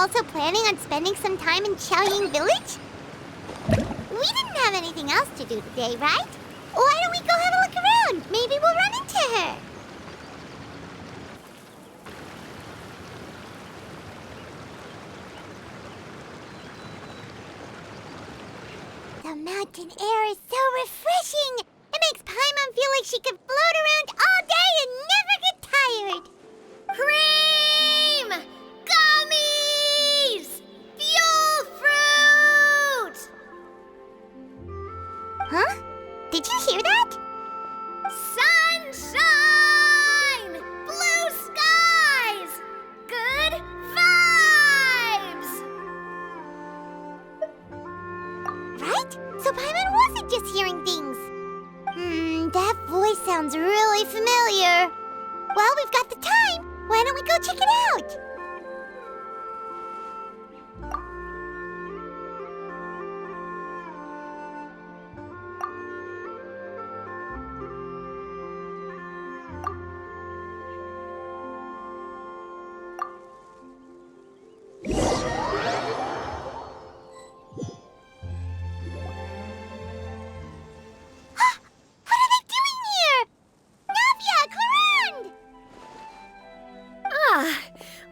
also planning on spending some time in Cyaoin village? We didn't have anything else to do today, right? Why don't we go have a look around? Maybe we'll run into her. The mountain air is so refreshing. It makes Paimon feel like she could float around all day and never get tired. Cream! Gummies! Fuel fruit! Huh? Did you hear that? Sunshine! Blue skies! Good vibes! Right? So Paimon wasn't just hearing things. That voice sounds really familiar. Well, we've got the time. Why don't we go check it out?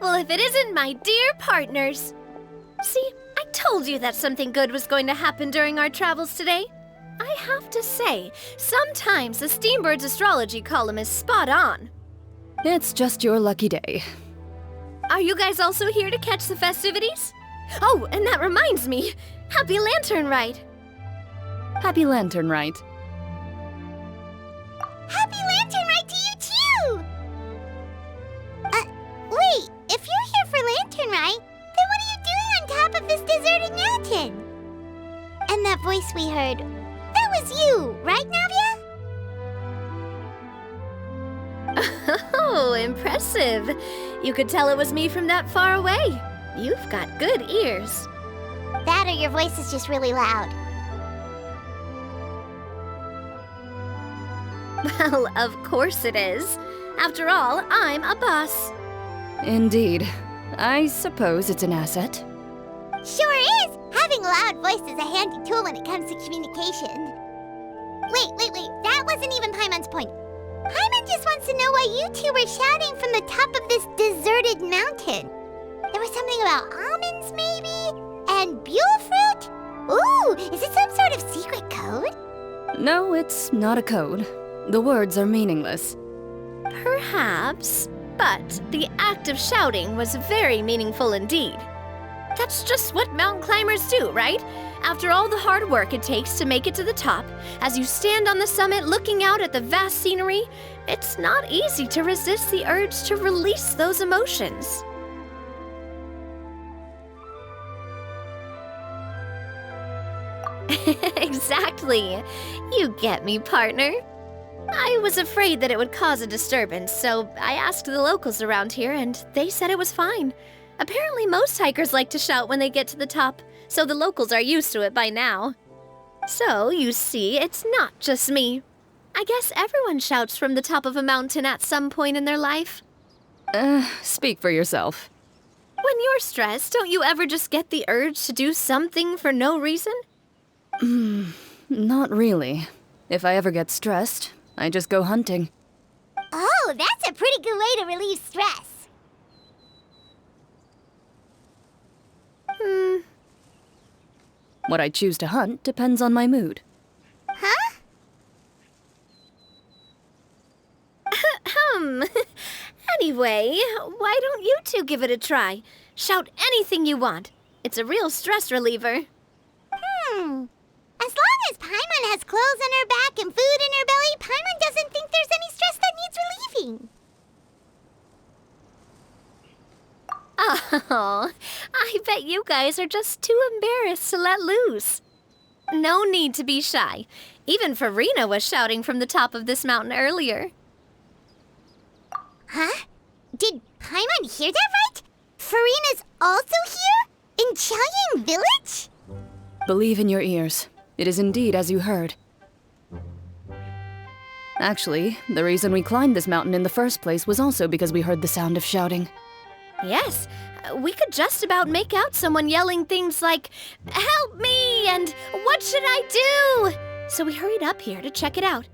Well, if it isn't my dear partners. See, I told you that something good was going to happen during our travels today. I have to say, sometimes the Steambird's astrology column is spot on. It's just your lucky day. Are you guys also here to catch the festivities? Oh, and that reminds me, Happy Lantern Ride. Happy Lantern Ride. Happy Lantern Ride to you too! Wait, if you're here for Lantern Ride, then what are you doing on top of this deserted mountain? And that voice we heard, that was you, right, Navia? Oh, impressive. You could tell it was me from that far away. You've got good ears. That or your voice is just really loud. Well, of course it is. After all, I'm a boss. Indeed. I suppose it's an asset. Sure is! Having a loud voice is a handy tool when it comes to communication. Wait. That wasn't even Paimon's point. Paimon just wants to know why you two were shouting from the top of this deserted mountain. There was something about almonds, maybe? And buell fruit? Ooh, is it some sort of secret code? No, it's not a code. The words are meaningless. Perhaps, but the act of shouting was very meaningful indeed. That's just what mountain climbers do, right? After all the hard work it takes to make it to the top, as you stand on the summit looking out at the vast scenery, it's not easy to resist the urge to release those emotions. Exactly. You get me, partner. I was afraid that it would cause a disturbance, so I asked the locals around here and they said it was fine. Apparently most hikers like to shout when they get to the top, so the locals are used to it by now. So, you see, it's not just me. I guess everyone shouts from the top of a mountain at some point in their life. Speak for yourself. When you're stressed, don't you ever just get the urge to do something for no reason? Not really. If I ever get stressed, I just go hunting. Oh, that's a pretty good way to relieve stress. What I choose to hunt depends on my mood. Huh? Anyway, why don't you two give it a try? Shout anything you want. It's a real stress reliever. As long as Paimon has clothes on her back and food in her belly, Paimon doesn't think there's any stress that needs relieving. Oh, I bet you guys are just too embarrassed to let loose. No need to be shy. Even Farina was shouting from the top of this mountain earlier. Huh? Did Paimon hear that right? Farina's also here? In Cyaoin village? Believe in your ears. It is indeed as you heard. Actually, the reason we climbed this mountain in the first place was also because we heard the sound of shouting. Yes, We could just about make out someone yelling things like, "Help me!" and "What should I do?" So we hurried up here to check it out.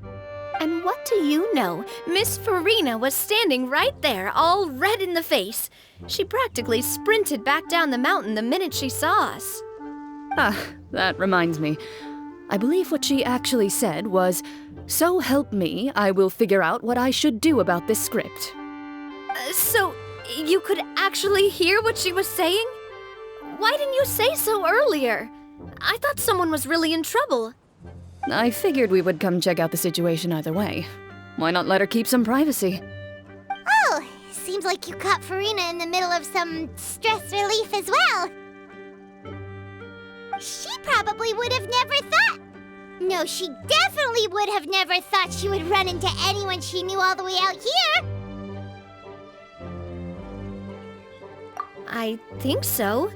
And what do you know? Miss Farina was standing right there, all red in the face. She practically sprinted back down the mountain the minute she saw us. Ah, that reminds me. I believe what she actually said was, "So help me, I will figure out what I should do about this script." So, you could actually hear what she was saying? Why didn't you say so earlier? I thought someone was really in trouble. I figured we would come check out the situation either way. Why not let her keep some privacy? Oh, seems like you caught Farina in the middle of some stress relief as well. She probably would have never thought... No, she definitely would have never thought she would run into anyone she knew all the way out here. I think so.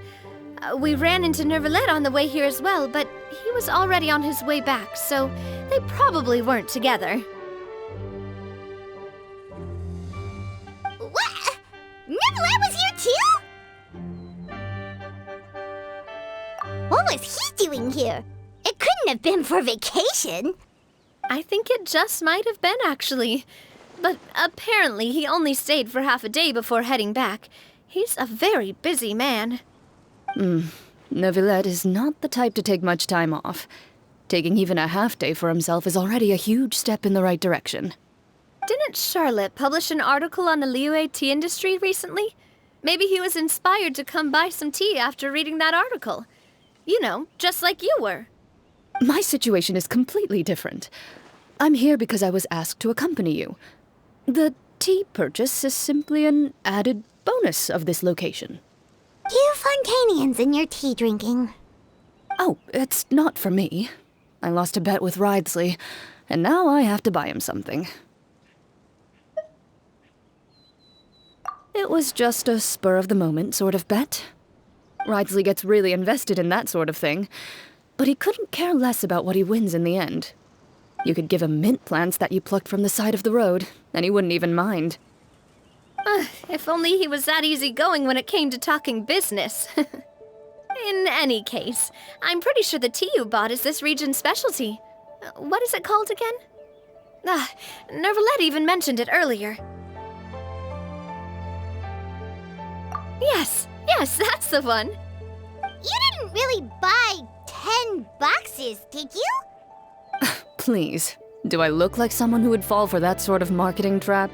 We ran into Nёvilleta on the way here as well, but he was already on his way back, so they probably weren't together. What? Nёvilleta was here too? What was he doing here? It couldn't have been for vacation. I think it just might have been, actually. But apparently he only stayed for half a day before heading back. He's a very busy man. Nёvilleta is not the type to take much time off. Taking even a half day for himself is already a huge step in the right direction. Didn't Charlotte publish an article on the Liyue tea industry recently? Maybe he was inspired to come buy some tea after reading that article. You know, just like you were. My situation is completely different. I'm here because I was asked to accompany you. The tea purchase is simply an added bonus of this location. You Fontanians and your tea drinking. Oh, it's not for me. I lost a bet with Ridesley, and now I have to buy him something. It was just a spur-of-the-moment sort of bet. Ridesley gets really invested in that sort of thing, but he couldn't care less about what he wins in the end. You could give him mint plants that you plucked from the side of the road, and he wouldn't even mind. If only he was that easygoing when it came to talking business. In any case, I'm pretty sure the tea you bought is this region's specialty. What is it called again? Nёvilleta even mentioned it earlier. Yes, that's the one. You didn't really buy 10 boxes, did you? Please, do I look like someone who would fall for that sort of marketing trap?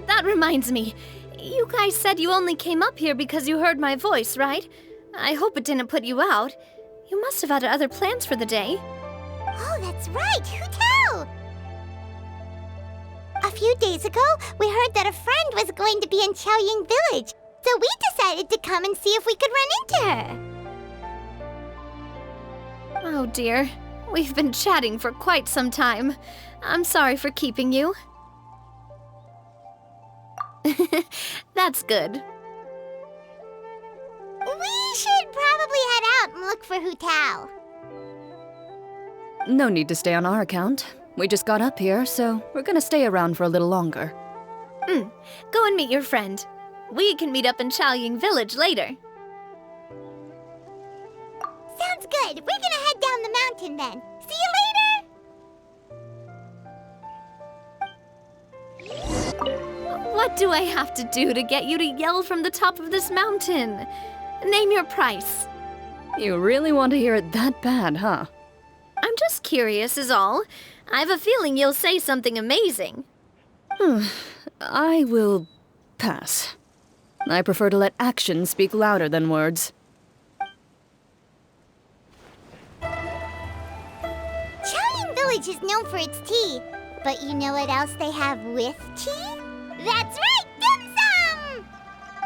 That reminds me. You guys said you only came up here because you heard my voice, right? I hope it didn't put you out. You must have had other plans for the day. Oh, that's right. Who tell? A few days ago, we heard that a friend was going to be in Cyaoin village, so we decided to come and see if we could run into her. Oh dear. We've been chatting for quite some time. I'm sorry for keeping you. That's good. We should probably head out and look for Hu Tao. No need to stay on our account. We just got up here, so we're gonna stay around for a little longer. Go and meet your friend. We can meet up in Cyaoin village later. Sounds good. We're gonna head down the mountain then. See you later! What do I have to do to get you to yell from the top of this mountain? Name your price. You really want to hear it that bad, huh? I'm just curious is all. I have a feeling you'll say something amazing. I will pass. I prefer to let actions speak louder than words. Cyaoin village is known for its tea, but you know what else they have with tea? That's right, dim sum!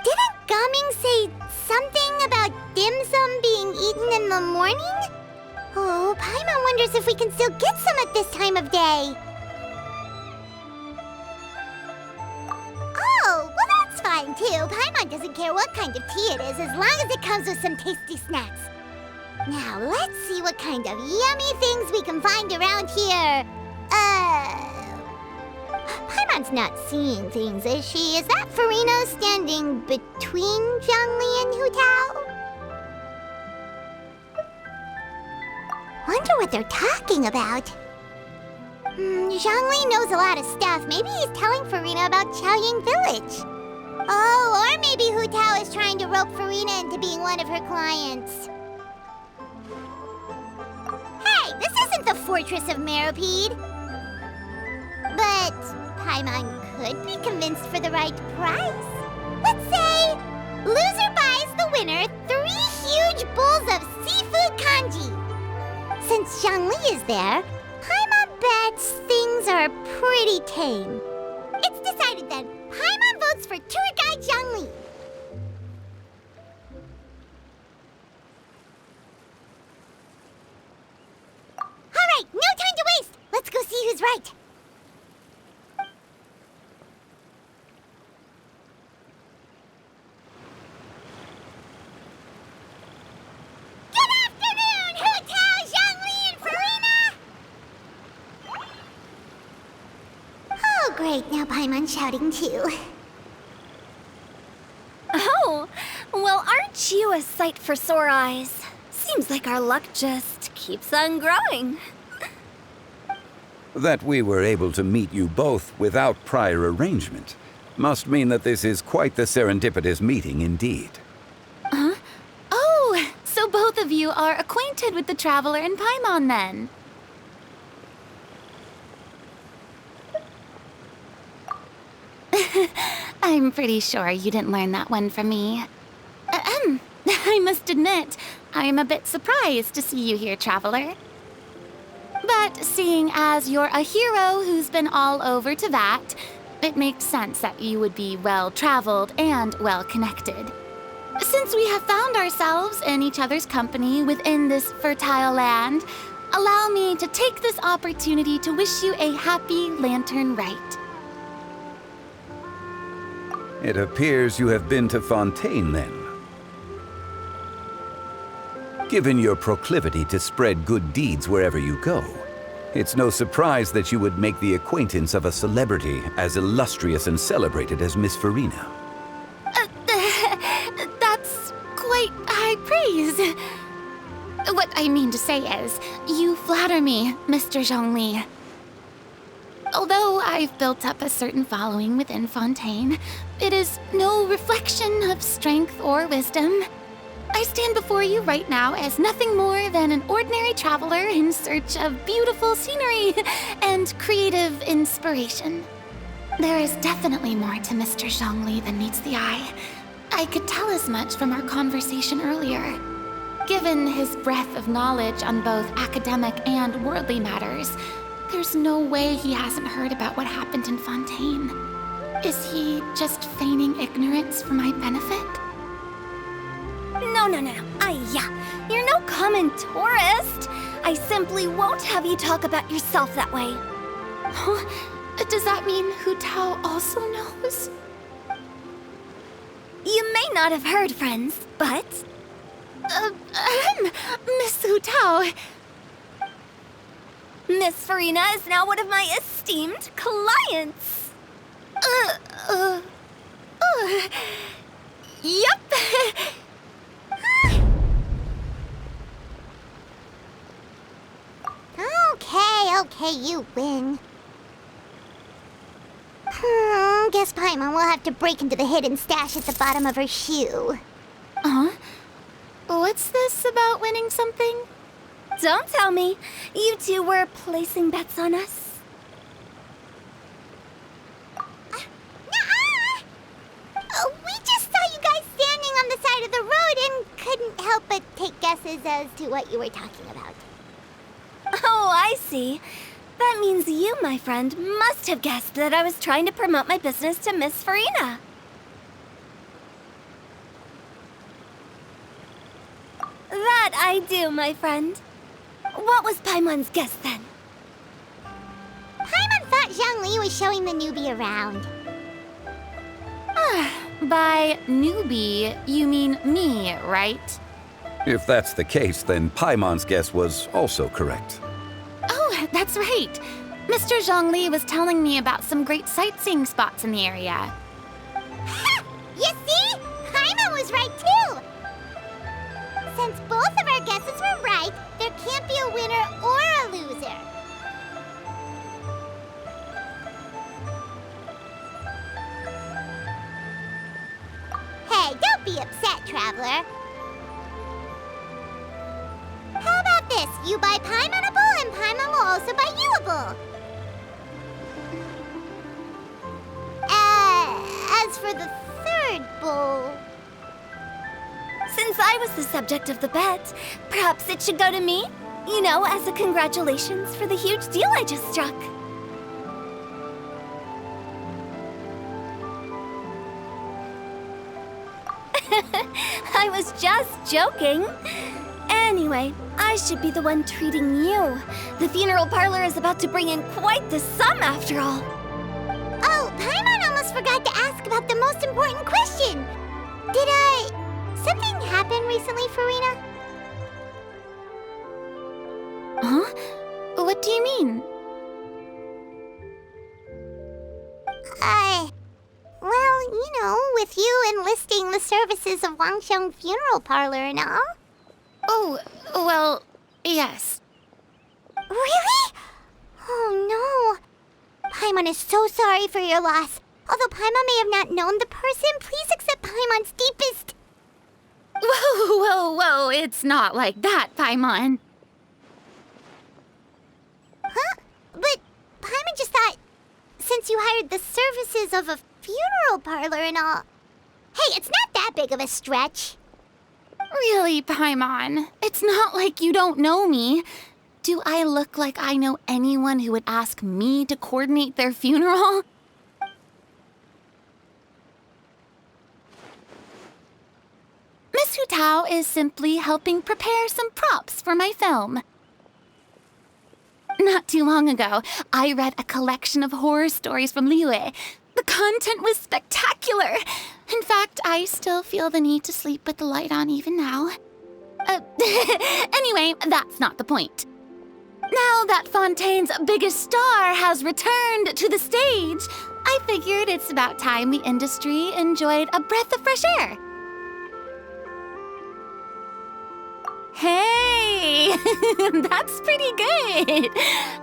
Didn't Gaming say something about dim sum being eaten in the morning? Oh, Pаймon wonders if we can still get some at this time of day. Oh, well that's fine too. Pаймon doesn't care what kind of tea it is as long as it comes with some tasty snacks. Now, let's see what kind of yummy things we can find around here. Pаймon, Paimon's not seeing things, is she? Is that Furina standing between Zhongli and Hu Tao? Wonder what they're talking about. Zhongli knows a lot of stuff. Maybe he's telling Furina about Chaoying Village. Oh, or maybe Hu Tao is trying to rope Furina into being one of her clients. Hey, this isn't the Fortress of Meropide. But Paimon could be convinced for the right price. Let's say loser buys the winner 3 huge bowls of seafood kanji. Since Zhongli is there, Paimon bets things are pretty tame. It's decided then. Paimon votes for tour guide Zhongli. All right, no time to waste. Let's go see who's right. Good afternoon, Hu Tao, Zhongli, and Furina. Oh, great. Now Paimon's shouting too. Oh, well, aren't you a sight for sore eyes? Seems like our luck just keeps on growing. That we were able to meet you both without prior arrangement must mean that this is quite the serendipitous meeting indeed. Huh? Oh, so both of you are acquainted with the Traveler and Paimon then? I'm pretty sure you didn't learn that one from me. I must admit, I'm a bit surprised to see you here, Traveler. But seeing as you're a hero who's been all over Teyvat, it makes sense that you would be well-traveled and well-connected. Since we have found ourselves in each other's company within this fertile land, allow me to take this opportunity to wish you a happy Lantern Rite. It appears you have been to Fontaine, then. Given your proclivity to spread good deeds wherever you go, it's no surprise that you would make the acquaintance of a celebrity as illustrious and celebrated as Miss Furina. That's quite high praise. What I mean to say is, you flatter me, Mr. Zhongli. Although I've built up a certain following within Fontaine, it is no reflection of strength or wisdom. I stand before you right now as nothing more than an ordinary traveler in search of beautiful scenery and creative inspiration. There is definitely more to Mr. Zhongli than meets the eye. I could tell as much from our conversation earlier. Given his breadth of knowledge on both academic and worldly matters, there's no way he hasn't heard about what happened in Fontaine. Is he just feigning ignorance for my benefit? No. You're no common tourist. I simply won't have you talk about yourself that way. Huh? Does that mean Hu Tao also knows? You may not have heard, friends, but... Miss Hu Tao. Miss Furina is now one of my esteemed clients. Yup. Okay, you win. Guess Paimon will have to break into the hidden stash at the bottom of her shoe. Huh? What's this about winning something? Don't tell me. You two were placing bets on us. Nuh-uh! We just saw you guys standing on the side of the road and couldn't help but take guesses as to what you were talking about. Oh, I see. That means you, my friend, must have guessed that I was trying to promote my business to Miss Furina. That I do, my friend. What was Paimon's guess then? Paimon thought Zhongli was showing the newbie around. By newbie, you mean me, right? If that's the case, then Paimon's guess was also correct. Oh, that's right. Mr. Zhongli was telling me about some great sightseeing spots in the area. Ha! You see? Pаймon was right too! Since both of our guesses were right, there can't be a winner or a loser. Hey, don't be upset, traveler. How about this? You buy Paimonable and Paimon will also buy youable. As for the third bowl... Since I was the subject of the bet, perhaps it should go to me? You know, as a congratulations for the huge deal I just struck. I was just joking. Anyway, I should be the one treating you. The funeral parlor is about to bring in quite the sum after all. Oh, Paimon almost forgot to ask about the most important question. Something happen recently, Farina? Huh? What do you mean? Well, you know, with you enlisting the services of Wangsheng Funeral Parlor and all. Oh, well, yes. Really? Oh no. Paimon is so sorry for your loss. Although Paimon may have not known the person, please accept Paimon's deepest... Whoa, it's not like that, Paimon. Huh? But Paimon just thought, since you hired the services of a funeral parlor and all... Hey, it's not that big of a stretch. Really, Paimon? It's not like you don't know me. Do I look like I know anyone who would ask me to coordinate their funeral? Miss Hu Tao is simply helping prepare some props for my film. Not too long ago, I read a collection of horror stories from Liyue. The content was spectacular. In fact, I still feel the need to sleep with the light on even now. Anyway, that's not the point. Now that Fontaine's biggest star has returned to the stage, I figured it's about time the industry enjoyed a breath of fresh air. Hey, that's pretty good.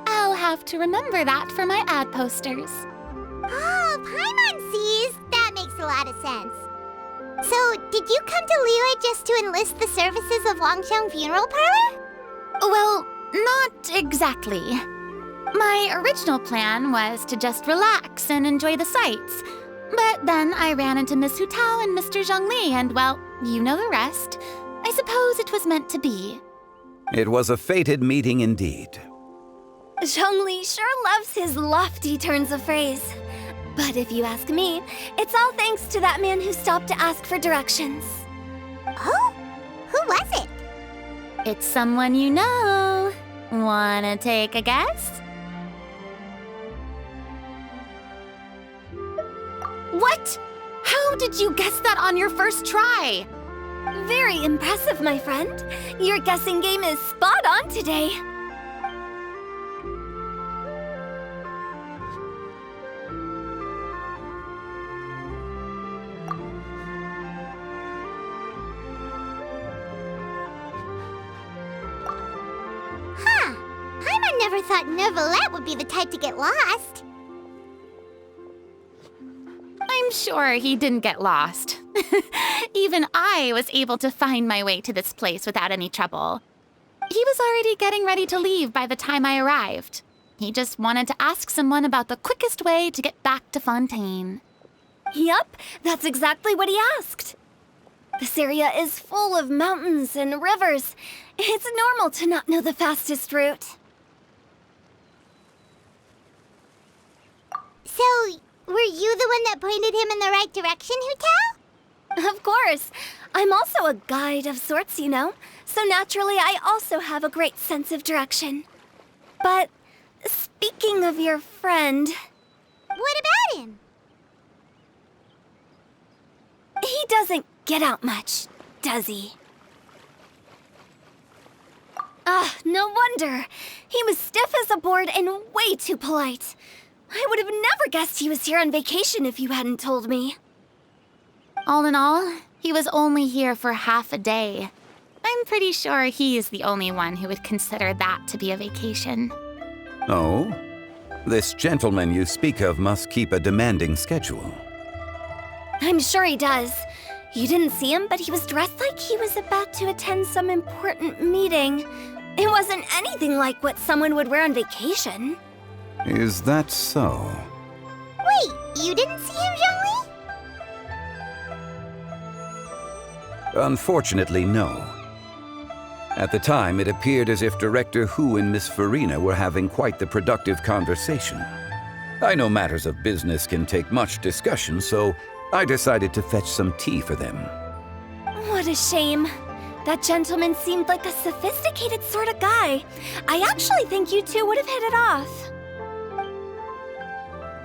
I'll have to remember that for my ad posters. Oh, Paimon sees. That makes a lot of sense. So, did you come to Liyue just to enlist the services of Wangsheng Funeral Parlor? Well, not exactly. My original plan was to just relax and enjoy the sights. But then I ran into Miss Hu Tao and Mr. Zhongli, and well, you know the rest. I suppose it was meant to be. It was a fated meeting indeed. Zhongli sure loves his lofty turns of phrase. But if you ask me, it's all thanks to that man who stopped to ask for directions. Oh? Who was it? It's someone you know. Wanna take a guess? What? How did you guess that on your first try? Very impressive, my friend. Your guessing game is spot on today. Huh. Paimon never thought Nœuvillette would be the type to get lost. I'm sure he didn't get lost. Even I was able to find my way to this place without any trouble. He was already getting ready to leave by the time I arrived. He just wanted to ask someone about the quickest way to get back to Fontaine. Yup, that's exactly what he asked. This area is full of mountains and rivers. It's normal to not know the fastest route. So, were you the one that pointed him in the right direction, Hu Tao? Of course. I'm also a guide of sorts, you know. So naturally, I also have a great sense of direction. But speaking of your friend... What about him? He doesn't get out much, does he? No wonder. He was stiff as a board and way too polite. I would have never guessed he was here on vacation if you hadn't told me. All in all, he was only here for half a day. I'm pretty sure he's the only one who would consider that to be a vacation. Oh? This gentleman you speak of must keep a demanding schedule. I'm sure he does. You didn't see him, but he was dressed like he was about to attend some important meeting. It wasn't anything like what someone would wear on vacation. Is that so? Wait, you didn't see him, Zhongli? Unfortunately, no. At the time, it appeared as if Director Hu and Miss Farina were having quite the productive conversation. I know matters of business can take much discussion, so I decided to fetch some tea for them. What a shame. That gentleman seemed like a sophisticated sort of guy. I actually think you two would have hit it off.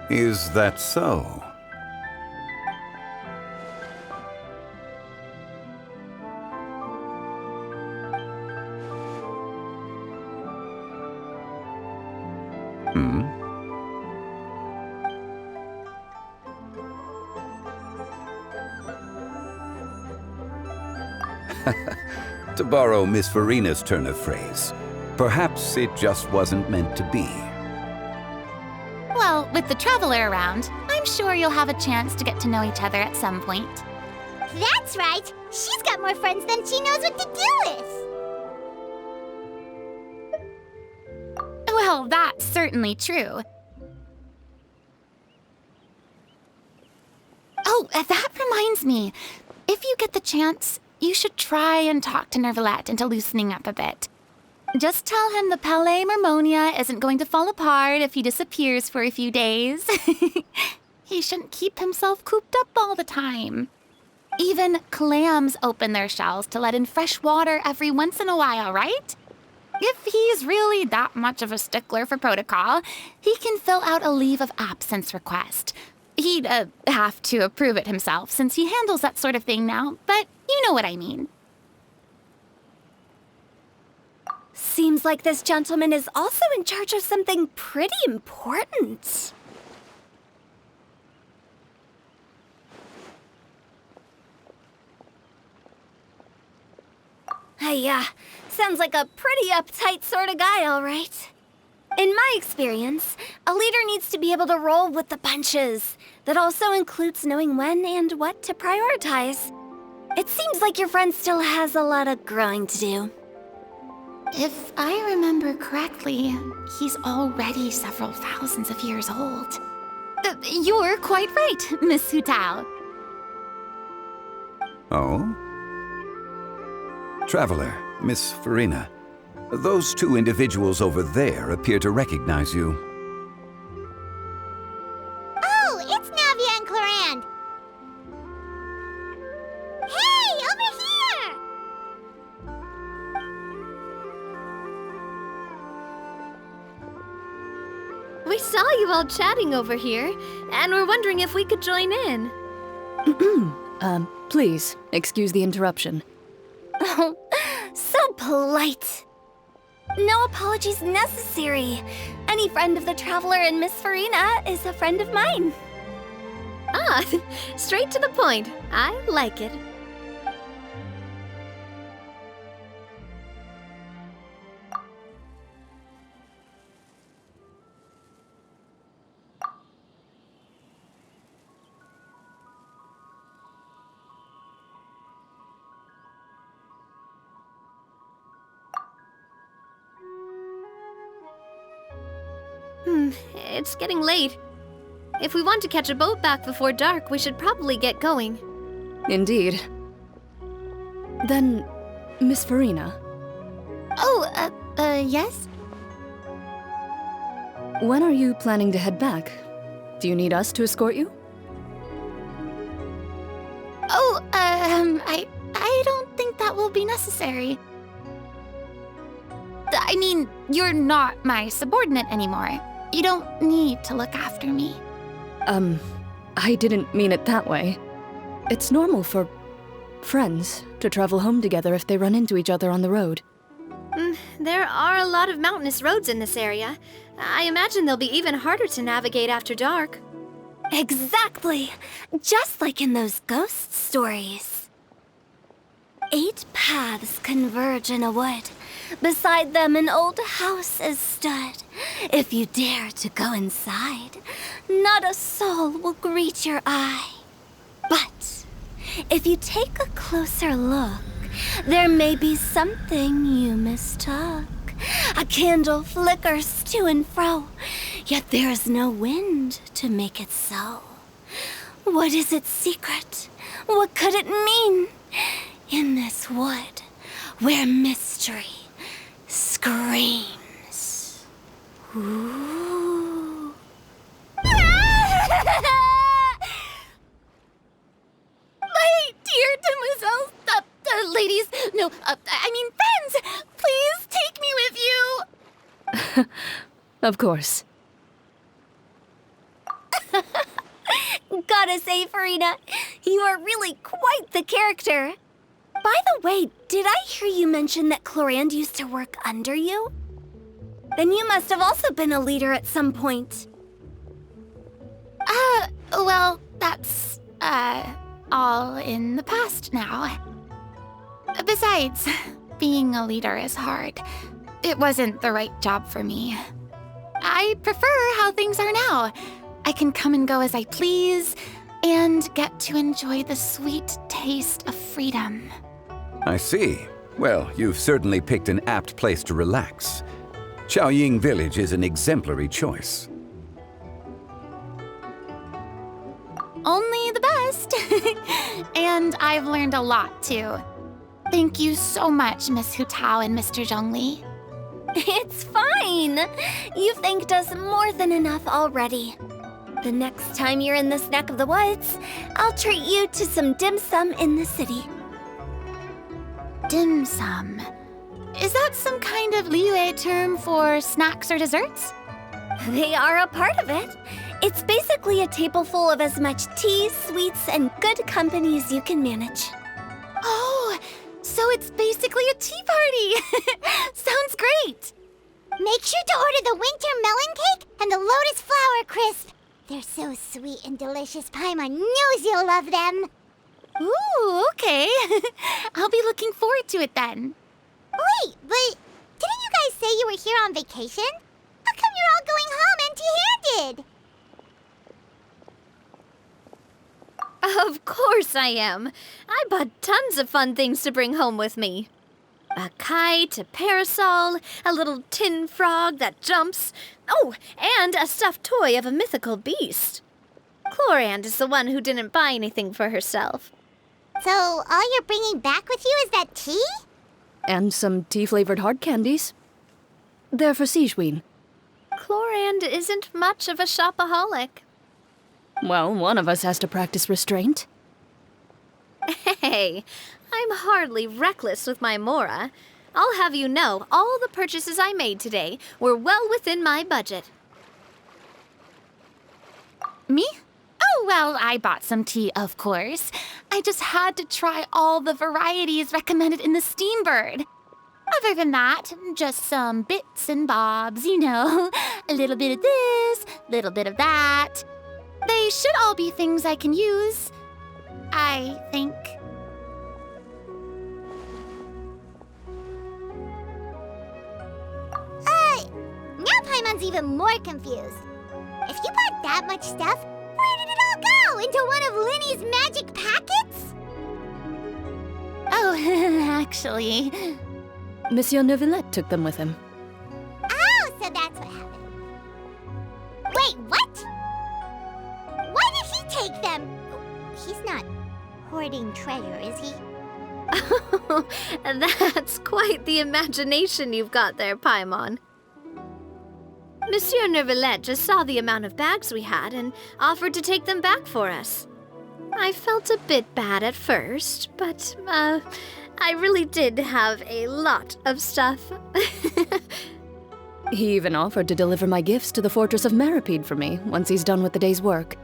Is that so? To borrow Miss Farina's turn of phrase, perhaps it just wasn't meant to be. Well, with the traveler around, I'm sure you'll have a chance to get to know each other at some point. That's right. She's got more friends than she knows what to do with. Well, that's certainly true. Oh, that reminds me. If you get the chance, you should try and talk to Nёvilleta into loosening up a bit. Just tell him the Palais Mermonia isn't going to fall apart if he disappears for a few days. He shouldn't keep himself cooped up all the time. Even clams open their shells to let in fresh water every once in a while, right? If he's really that much of a stickler for protocol, he can fill out a leave of absence request. He'd have to approve it himself since he handles that sort of thing now, but you know what I mean. Seems like this gentleman is also in charge of something pretty important. Sounds like a pretty uptight sort of guy, all right. In my experience, a leader needs to be able to roll with the punches. That also includes knowing when and what to prioritize. It seems like your friend still has a lot of growing to do. If I remember correctly, he's already several thousands of years old. You're quite right, Miss Hu Tao. Oh? Traveler, Miss Farina, those two individuals over there appear to recognize you. Oh, it's Navia and Clarand. Hey, over here! We saw you all chatting over here, and we're wondering if we could join in. Please, excuse the interruption. Oh, so polite. No apologies necessary. Any friend of the traveler and Miss Farina is a friend of mine. Ah, straight to the point. I like it. It's getting late. If we want to catch a boat back before dark, we should probably get going. Indeed. Then, Miss Farina, Oh, yes? when are you planning to head back? Do you need us to escort you? Oh, I don't think that will be necessary. I mean, you're not my subordinate anymore. You don't need to look after me. I didn't mean it that way. It's normal for friends to travel home together if they run into each other on the road. There are a lot of mountainous roads in this area. I imagine they'll be even harder to navigate after dark. Exactly! Just like in those ghost stories. 8 paths converge in a wood. Beside them an old house is stood. If you dare to go inside, not a soul will greet your eye. But if you take a closer look, there may be something you mistook. A candle flickers to and fro, yet there is no wind to make it so. What is its secret? What could it mean? In this wood, where mystery screams. Ooh. My dear demoiselles, ladies, no, I mean friends, please take me with you. Of course. Gotta say, Farina, you are really quite the character. By the way, did I hear you mention that Clorand used to work under you? Then you must have also been a leader at some point. Well, that's, all in the past now. Besides, being a leader is hard. It wasn't the right job for me. I prefer how things are now. I can come and go as I please, and get to enjoy the sweet taste of freedom. I see. Well, you've certainly picked an apt place to relax. Xiaoying Village is an exemplary choice. Only the best. And I've learned a lot, too. Thank you so much, Miss Hu Tao and Mr. Zhongli. It's fine. You've thanked us more than enough already. The next time you're in this neck of the woods, I'll treat you to some dim sum in the city. Dim sum. Is that some kind of Liyue term for snacks or desserts? They are a part of it. It's basically a table full of as much tea, sweets, and good company as you can manage. Oh, so it's basically a tea party. Sounds great. Make sure to order the winter melon cake and the lotus flower crisp. They're so sweet and delicious, Paimon knows you'll love them. Ooh, okay. I'll be looking forward to it then. Wait, but didn't you guys say you were here on vacation? How come you're all going home empty-handed? Of course I am. I bought tons of fun things to bring home with me. A kite, a parasol, a little tin frog that jumps. Oh, and a stuffed toy of a mythical beast. Clorand is the one who didn't buy anything for herself. So all you're bringing back with you is that tea? And some tea-flavored hard candies. They're for Sijuin. Clorand isn't much of a shopaholic. Well, one of us has to practice restraint. Hey, I'm hardly reckless with my Mora. I'll have you know, all the purchases I made today were well within my budget. Me? Oh, well, I bought some tea, of course. I just had to try all the varieties recommended in the Steambird. Other than that, just some bits and bobs, you know. A little bit of this, little bit of that. They should all be things I can use, I think. Now Paimon's even more confused. If you bought that much stuff, where did it all go? Into one of Linny's magic packets? Oh, actually... Monsieur Nœuvillette took them with him. Oh, so that's what happened. Wait, what? Why did he take them? He's not hoarding treasure, is he? That's quite the imagination you've got there, Paimon. Monsieur Nœuvillette just saw the amount of bags we had and offered to take them back for us. I felt a bit bad at first, but, I really did have a lot of stuff. He even offered to deliver my gifts to the Fortress of Meripede for me once he's done with the day's work.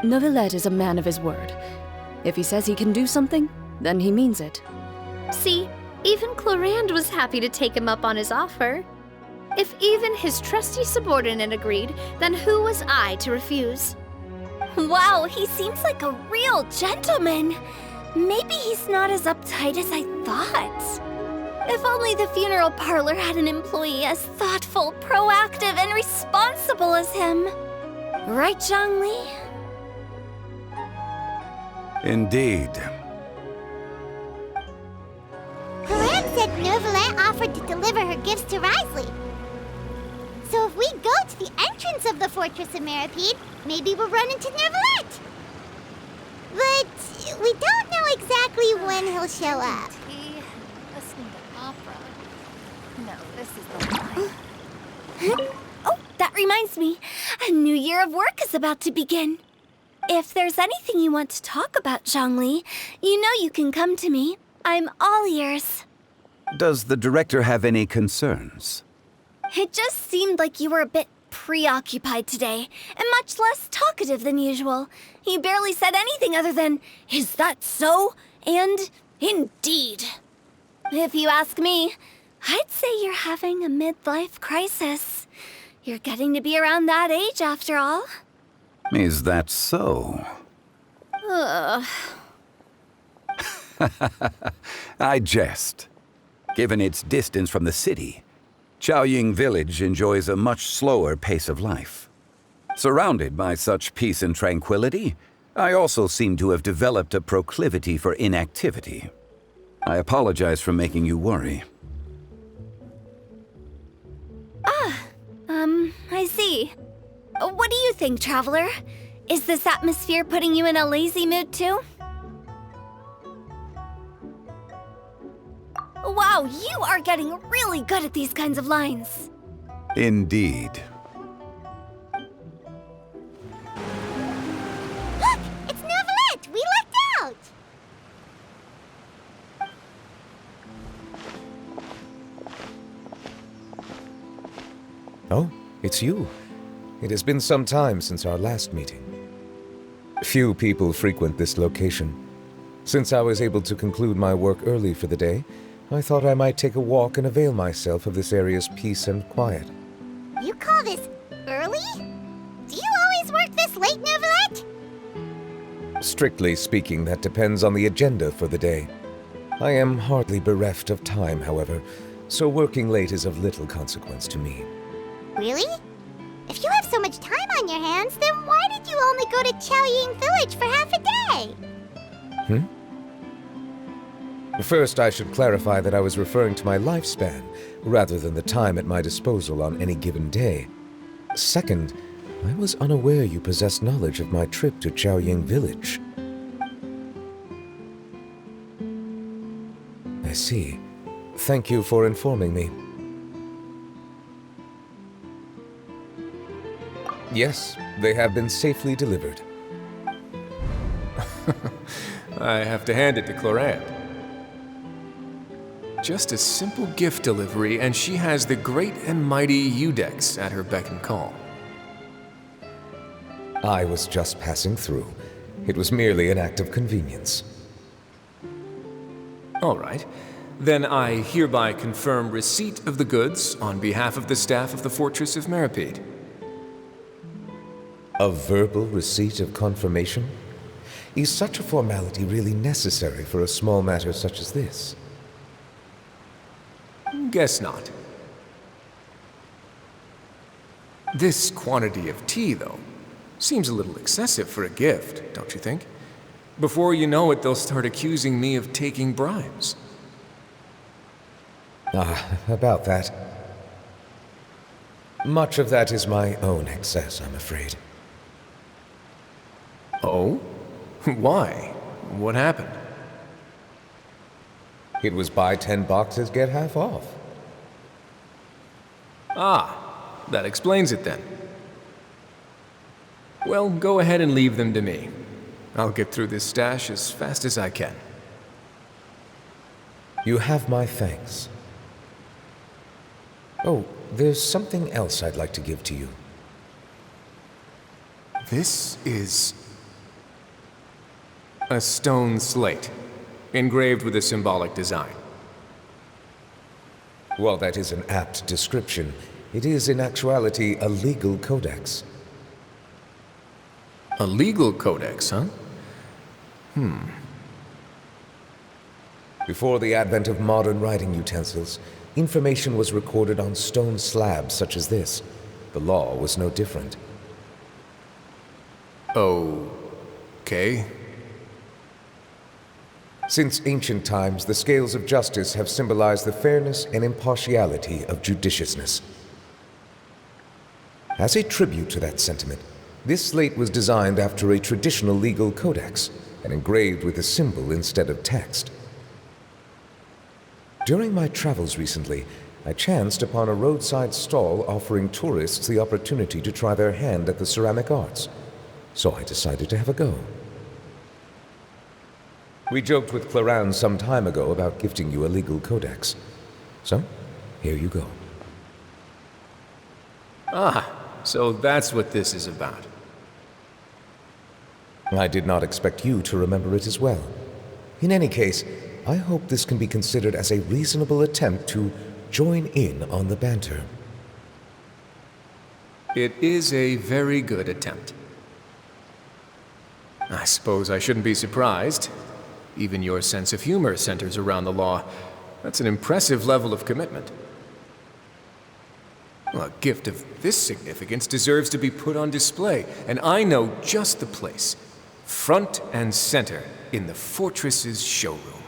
Nœuvillette is a man of his word. If he says he can do something, then he means it. See, Even Clorand was happy to take him up on his offer. If even his trusty subordinate agreed, then who was I to refuse? Wow, he seems like a real gentleman. Maybe he's not as uptight as I thought. If only the funeral parlor had an employee as thoughtful, proactive, and responsible as him. Right, Zhongli? Indeed. Clorand said Nœuvillette offered to deliver her gifts to Risley. So if we go to the entrance of the Fortress of Meripede, maybe we'll run into Nœuvillette. But we don't know exactly when he'll show up. Listening to opera. No, this is the one. Oh, that reminds me. A new year of work is about to begin. If there's anything you want to talk about, Zhongli, you know you can come to me. I'm all ears. Does the director have any concerns? It just seemed like you were a bit preoccupied today, and much less talkative than usual. You barely said anything other than, "Is that so?" and "Indeed." If you ask me, I'd say you're having a midlife crisis. You're getting to be around that age after all. Is that so? Ugh. I jest. Given its distance from the city, Chaoying Village enjoys a much slower pace of life. Surrounded by such peace and tranquility, I also seem to have developed a proclivity for inactivity. I apologize for making you worry. I see. What do you think, Traveler? Is this atmosphere putting you in a lazy mood too? Wow, you are getting really good at these kinds of lines. Indeed. Look! It's Nœuvillette! We lucked out! Oh, it's you. It has been some time since our last meeting. Few people frequent this location. Since I was able to conclude my work early for the day, I thought I might take a walk and avail myself of this area's peace and quiet. You call this early? Do you always work this late, Nœuvillette? Strictly speaking, that depends on the agenda for the day. I am hardly bereft of time, however, so working late is of little consequence to me. Really? If you have so much time on your hands, then why did you only go to Chaoying Village for half a day? First, I should clarify that I was referring to my lifespan, rather than the time at my disposal on any given day. Second, I was unaware you possessed knowledge of my trip to Chaoying Village. I see. Thank you for informing me. Yes, they have been safely delivered. I have to hand it to Clorand. Just a simple gift delivery, and she has the great and mighty Udex at her beck and call. I was just passing through. It was merely an act of convenience. All right. Then I hereby confirm receipt of the goods on behalf of the staff of the Fortress of Meripede. A verbal receipt of confirmation? Is such a formality really necessary for a small matter such as this? Guess not. This quantity of tea, though, seems a little excessive for a gift, don't you think? Before you know it, they'll start accusing me of taking bribes. About that. Much of that is my own excess, I'm afraid. Oh? Why? What happened? It was buy 10 boxes, get half off. Ah, that explains it then. Well, go ahead and leave them to me. I'll get through this stash as fast as I can. You have my thanks. Oh, there's something else I'd like to give to you. This is a stone slate, engraved with a symbolic design. While that is an apt description, it is in actuality a legal codex. A legal codex, huh? Before the advent of modern writing utensils, information was recorded on stone slabs such as this. The law was no different. Okay. Since ancient times, the scales of justice have symbolized the fairness and impartiality of judiciousness. As a tribute to that sentiment, this slate was designed after a traditional legal codex and engraved with a symbol instead of text. During my travels recently, I chanced upon a roadside stall offering tourists the opportunity to try their hand at the ceramic arts, so I decided to have a go. We joked with Clarence some time ago about gifting you a legal codex. So, here you go. So that's what this is about. I did not expect you to remember it as well. In any case, I hope this can be considered as a reasonable attempt to join in on the banter. It is a very good attempt. I suppose I shouldn't be surprised. Even your sense of humor centers around the law. That's an impressive level of commitment. Well, a gift of this significance deserves to be put on display, and I know just the place. Front and center in the fortress's showroom.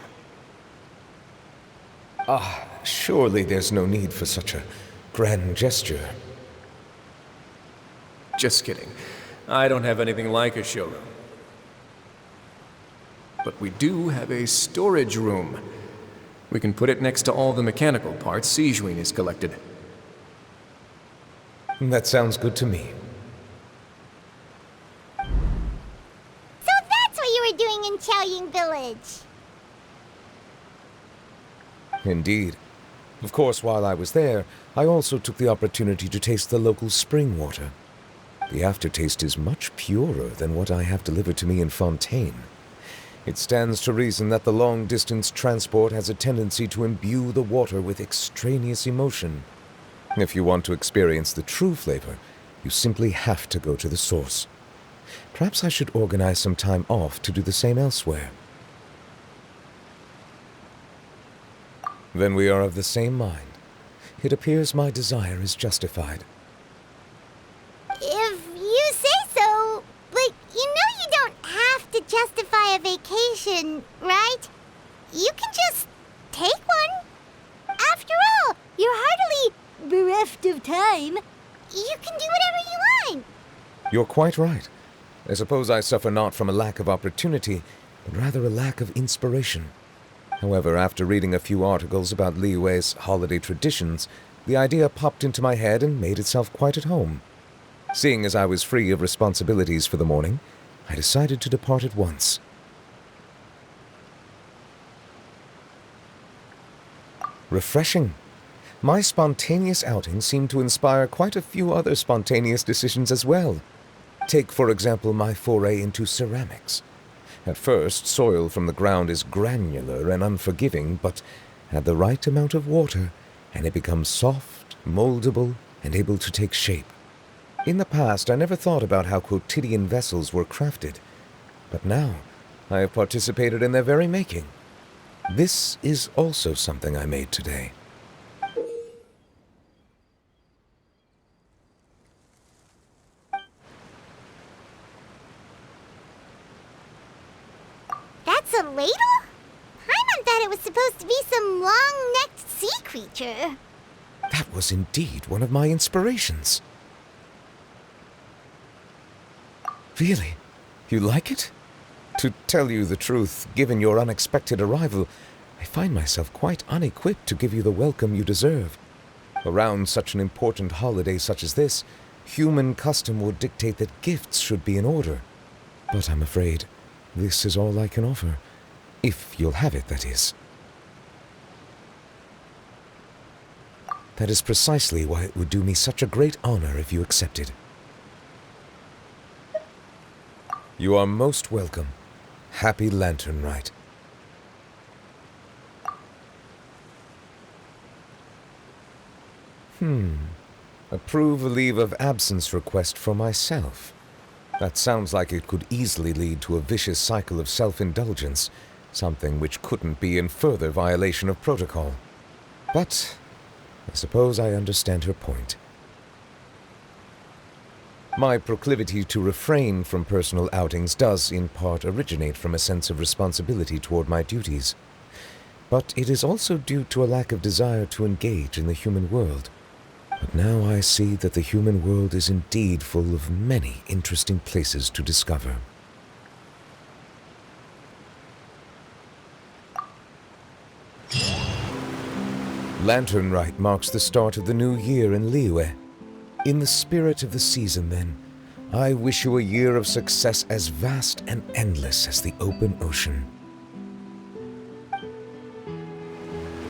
Surely there's no need for such a grand gesture. Just kidding. I don't have anything like a showroom. But we do have a storage room. We can put it next to all the mechanical parts Cyaoin has collected. That sounds good to me. So that's what you were doing in Cyaoin Village. Indeed. Of course, while I was there, I also took the opportunity to taste the local spring water. The aftertaste is much purer than what I have delivered to me in Fontaine. It stands to reason that the long-distance transport has a tendency to imbue the water with extraneous emotion. If you want to experience the true flavor, you simply have to go to the source. Perhaps I should organize some time off to do the same elsewhere. Then we are of the same mind. It appears my desire is justified. If you say so, but you know you don't have to justify a vacation, right? You can just take one. After all, you're hardly bereft of time. You can do whatever you want. You're quite right. I suppose I suffer not from a lack of opportunity, but rather a lack of inspiration. However, after reading a few articles about Liyue's holiday traditions, the idea popped into my head and made itself quite at home. Seeing as I was free of responsibilities for the morning, I decided to depart at once. Refreshing. My spontaneous outing seemed to inspire quite a few other spontaneous decisions as well. Take, for example, my foray into ceramics. At first, soil from the ground is granular and unforgiving, but add the right amount of water, and it becomes soft, moldable, and able to take shape. In the past, I never thought about how quotidian vessels were crafted, but now I have participated in their very making. This is also something I made today. That's a ladle? Pаймon thought it was supposed to be some long-necked sea creature. That was indeed one of my inspirations. Really? You like it? To tell you the truth, given your unexpected arrival, I find myself quite unequipped to give you the welcome you deserve. Around such an important holiday such as this, human custom would dictate that gifts should be in order. But I'm afraid this is all I can offer. If you'll have it, that is. That is precisely why it would do me such a great honor if you accepted. You are most welcome. Happy Lantern Rite. Approve a leave of absence request for myself. That sounds like it could easily lead to a vicious cycle of self-indulgence, something which couldn't be in further violation of protocol. But I suppose I understand her point. My proclivity to refrain from personal outings does, in part, originate from a sense of responsibility toward my duties. But it is also due to a lack of desire to engage in the human world. But now I see that the human world is indeed full of many interesting places to discover. Lantern Rite marks the start of the new year in Liyue. In the spirit of the season, then, I wish you a year of success as vast and endless as the open ocean.